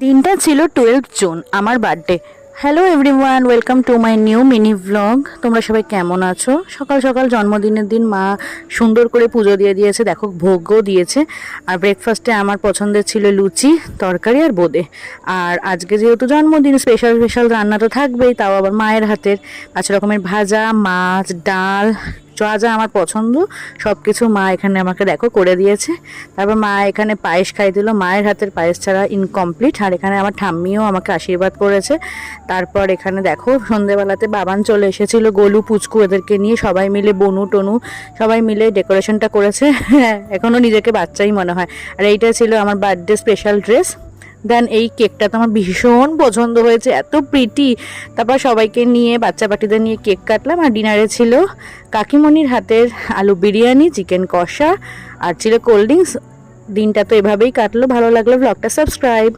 দিনটা ছিল 12 জুন, আমার birthday. Hello everyone, welcome to my new mini vlog. তোমরা সবাই কেমন আছো? সকাল সকাল জন্মদিনের দিন মা সুন্দর করে পুজো দিয়ে দিয়েছে, দেখো ভোগও দিয়েছে। আর ব্রেকফাস্টে আমার পছন্দের ছিল লুচি, তরকারি আর বোঁদে। আর আজকে যেহেতু জন্মদিন, স্পেশাল স্পেশাল রান্না তো থাকবেই, তাও আবার মায়ের হাতের 5 রকমের ভাজা, মাছ, ডাল, যা যা আমার পছন্দ সব কিছু মা এখানে আমাকে দেখো করে দিয়েছে। তারপর মা এখানে পায়েস খাই দিল, মায়ের হাতের পায়েস ছাড়া ইনকমপ্লিট। আর এখানে আমার ঠাম্মিও আমাকে আশীর্বাদ করেছে। তারপর এখানে দেখো সন্ধেবেলাতে বাবান চলে এসেছিল, গোলু পুচকু এদেরকে নিয়ে সবাই মিলে, বনু টনু সবাই মিলে ডেকোরেশনটা করেছে। এখনও নিজেকে বাচ্চাই মনে হয়। আর এইটা ছিল আমার বার্থডে স্পেশাল ড্রেস। দেন এই কেকটা তো আমার ভীষণ পছন্দ হয়েছে, এত প্রিটি। তারপর সবাইকে নিয়ে, বাচ্চা পাটিদের নিয়ে কেক কাটলাম। আর ডিনারে ছিল কাকিমণির হাতের আলু বিরিয়ানি, চিকেন কষা আর ছিল কোল্ড ড্রিঙ্কস। দিনটা তো এভাবেই কাটলো। ভালো লাগলো ব্লগটা সাবস্ক্রাইব।